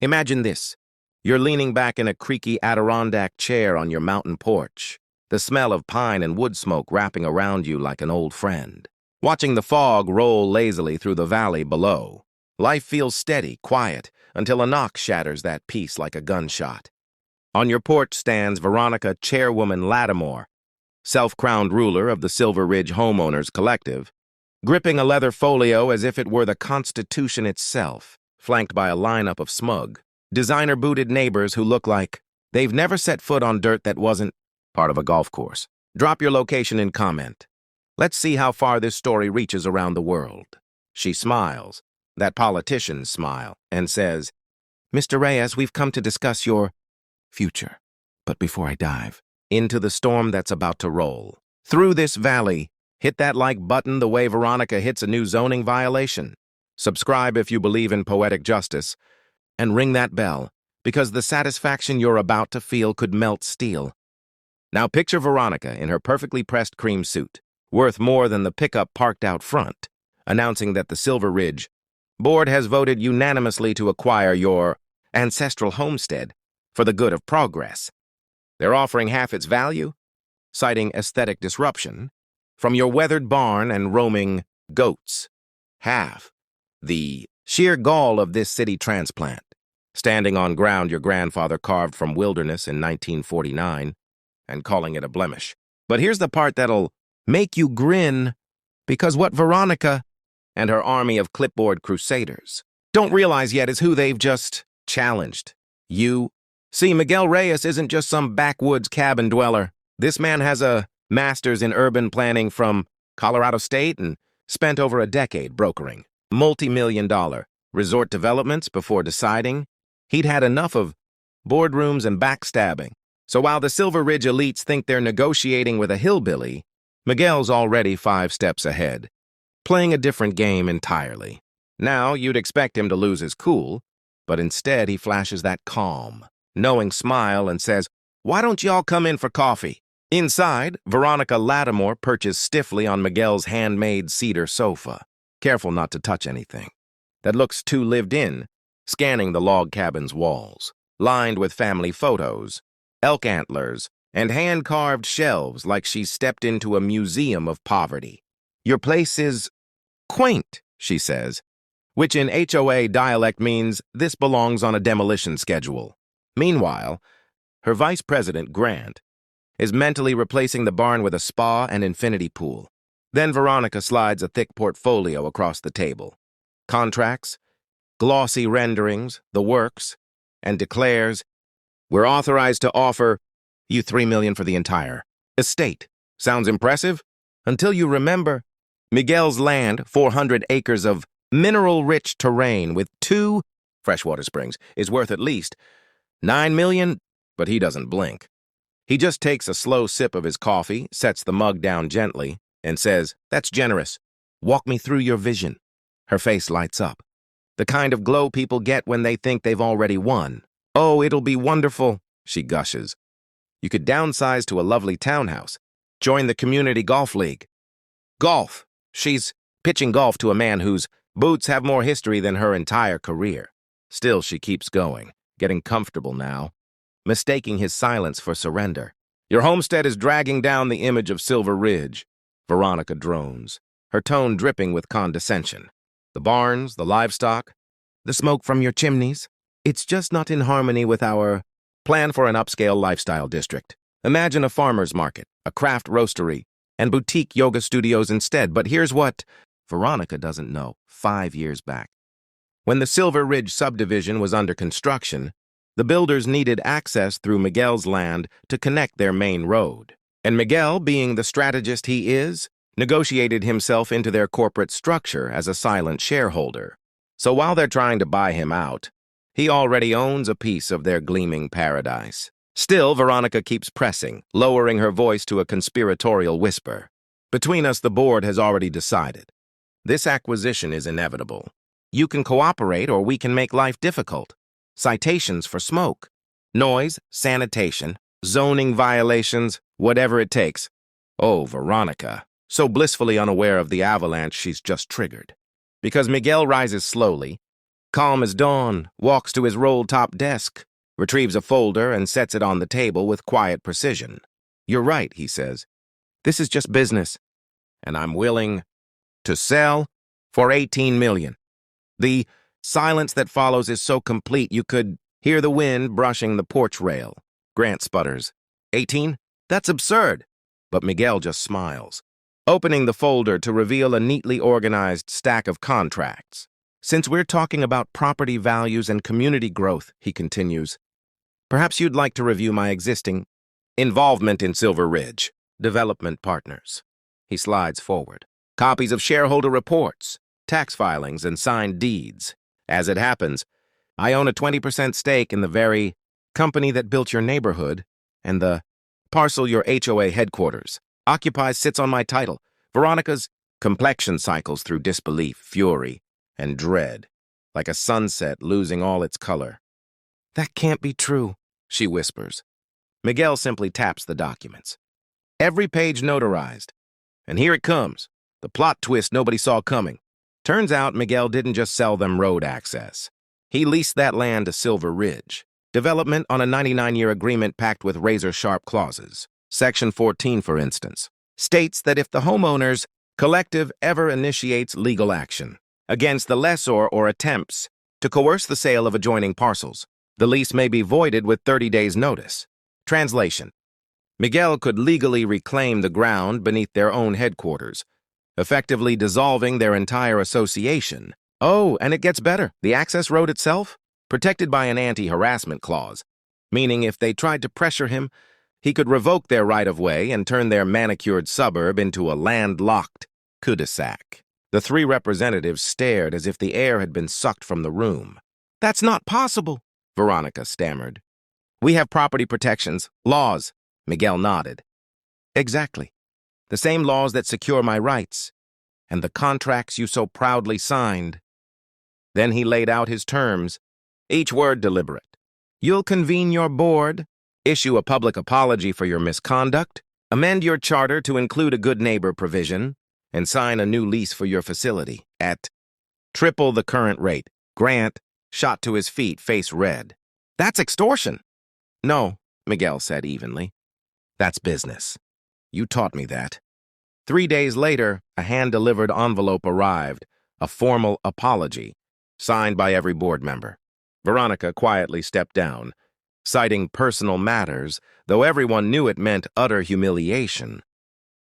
Imagine this. You're leaning back in a creaky Adirondack chair on your mountain porch, the smell of pine and wood smoke wrapping around you like an old friend. Watching the fog roll lazily through the valley below, life feels steady, quiet, until a knock shatters that peace like a gunshot. On your porch stands Veronica Chairwoman Lattimore, self-crowned ruler of the Silver Ridge Homeowners Collective, gripping a leather folio as if it were the Constitution itself, flanked by a lineup of smug, designer-booted neighbors who look like they've never set foot on dirt that wasn't part of a golf course. Drop your location and comment. Let's see how far this story reaches around the world. She smiles, that politician's smile, and says, Mr. Reyes, we've come to discuss your future. But before I dive into the storm that's about to roll through this valley, hit that like button the way Veronica hits a new zoning violation. Subscribe if you believe in poetic justice, and ring that bell, because the satisfaction you're about to feel could melt steel. Now picture Veronica in her perfectly pressed cream suit, worth more than the pickup parked out front, announcing that the Silver Ridge board has voted unanimously to acquire your ancestral homestead for the good of progress. They're offering half its value, citing aesthetic disruption, from your weathered barn and roaming goats. Half. The sheer gall of this city transplant, standing on ground your grandfather carved from wilderness in 1949 and calling it a blemish. But here's the part that'll make you grin, because what Veronica and her army of clipboard crusaders don't realize yet is who they've just challenged. You. See, Miguel Reyes isn't just some backwoods cabin dweller. This man has a master's in urban planning from Colorado State and spent over a decade brokering multi-million-dollar resort developments before deciding he'd had enough of boardrooms and backstabbing. So while the Silver Ridge elites think they're negotiating with a hillbilly, Miguel's already 5 steps ahead, playing a different game entirely. Now, you'd expect him to lose his cool, but instead he flashes that calm, knowing smile and says, "Why don't y'all come in for coffee?" Inside, Veronica Lattimore perches stiffly on Miguel's handmade cedar sofa, careful not to touch anything that looks too lived in, scanning the log cabin's walls, lined with family photos, elk antlers, and hand-carved shelves like she's stepped into a museum of poverty. Your place is quaint, she says, which in HOA dialect means this belongs on a demolition schedule. Meanwhile, her vice president, Grant, is mentally replacing the barn with a spa and infinity pool. Then Veronica slides a thick portfolio across the table. Contracts, glossy renderings, the works, and declares, "We're authorized to offer you $3 million for the entire estate." Sounds impressive? Until you remember Miguel's land, 400 acres of mineral-rich terrain with 2 freshwater springs, is worth at least $9 million, but he doesn't blink. He just takes a slow sip of his coffee, sets the mug down gently, and says, "That's generous. Walk me through your vision." Her face lights up, the kind of glow people get when they think they've already won. "Oh, it'll be wonderful," she gushes. "You could downsize to a lovely townhouse, join the community golf league." Golf. She's pitching golf to a man whose boots have more history than her entire career. Still, she keeps going, getting comfortable now, mistaking his silence for surrender. "Your homestead is dragging down the image of Silver Ridge," Veronica drones, her tone dripping with condescension. "The barns, the livestock, the smoke from your chimneys. It's just not in harmony with our plan for an upscale lifestyle district. Imagine a farmer's market, a craft roastery, and boutique yoga studios instead. But here's what Veronica doesn't know. 5 years back, when the Silver Ridge subdivision was under construction, the builders needed access through Miguel's land to connect their main road. And Miguel, being the strategist he is, negotiated himself into their corporate structure as a silent shareholder. So while they're trying to buy him out, he already owns a piece of their gleaming paradise. Still, Veronica keeps pressing, lowering her voice to a conspiratorial whisper. "Between us, the board has already decided. This acquisition is inevitable. You can cooperate or we can make life difficult. Citations for smoke, noise, sanitation, zoning violations, whatever it takes." Oh, Veronica, so blissfully unaware of the avalanche she's just triggered. Because Miguel rises slowly, calm as dawn, walks to his roll-top desk, retrieves a folder and sets it on the table with quiet precision. "You're right," he says. "This is just business, and I'm willing to sell for 18 million. The silence that follows is so complete you could hear the wind brushing the porch rail. Grant sputters. 18? That's absurd. But Miguel just smiles, opening the folder to reveal a neatly organized stack of contracts. "Since we're talking about property values and community growth," he continues, "perhaps you'd like to review my existing involvement in Silver Ridge Development Partners." He slides forward. "Copies of shareholder reports, tax filings, and signed deeds. As it happens, I own a 20% stake in the very company that built your neighborhood, and the parcel your HOA headquarters occupies sits on my title." Veronica's complexion cycles through disbelief, fury, and dread, like a sunset losing all its color. "That can't be true," she whispers. Miguel simply taps the documents. Every page notarized. And here it comes, the plot twist nobody saw coming. Turns out Miguel didn't just sell them road access. He leased that land to Silver Ridge. Development on a 99-year agreement packed with razor-sharp clauses. Section 14, for instance, states that if the homeowners collective ever initiates legal action against the lessor or attempts to coerce the sale of adjoining parcels, the lease may be voided with 30 days' notice. Translation: Miguel could legally reclaim the ground beneath their own headquarters, effectively dissolving their entire association. Oh, and it gets better. The access road itself, protected by an anti-harassment clause, meaning if they tried to pressure him, he could revoke their right-of-way and turn their manicured suburb into a landlocked cul-de-sac. The three representatives stared as if the air had been sucked from the room. "That's not possible," Veronica stammered. "We have property protections, laws." Miguel nodded. "Exactly. The same laws that secure my rights, and the contracts you so proudly signed." Then he laid out his terms, each word deliberate. "You'll convene your board, issue a public apology for your misconduct, amend your charter to include a good neighbor provision, and sign a new lease for your facility at triple the current rate." Grant shot to his feet, face red. "That's extortion." "No," Miguel said evenly. "That's business. You taught me that." 3 days later, a hand-delivered envelope arrived, a formal apology, signed by every board member. Veronica quietly stepped down, citing personal matters, though everyone knew it meant utter humiliation.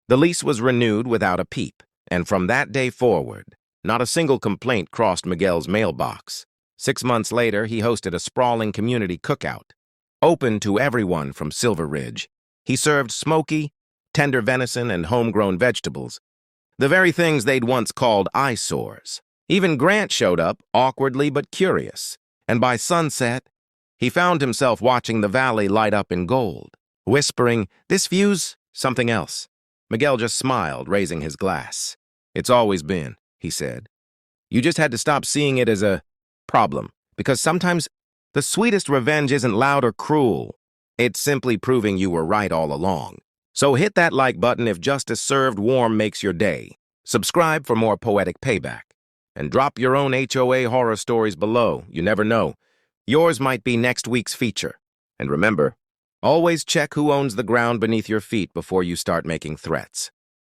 The lease was renewed without a peep, and from that day forward, not a single complaint crossed Miguel's mailbox. 6 months later, he hosted a sprawling community cookout, open to everyone from Silver Ridge. He served smoky, tender venison and homegrown vegetables, the very things they'd once called eyesores. Even Grant showed up, awkwardly but curious, and by sunset, he found himself watching the valley light up in gold, whispering, "This view's something else." Miguel just smiled, raising his glass. "It's always been," he said. "You just had to stop seeing it as a problem, because sometimes the sweetest revenge isn't loud or cruel. It's simply proving you were right all along." So hit that like button if justice served warm makes your day. Subscribe for more poetic payback. And drop your own HOA horror stories below. You never know. Yours might be next week's feature. And remember, always check who owns the ground beneath your feet before you start making threats.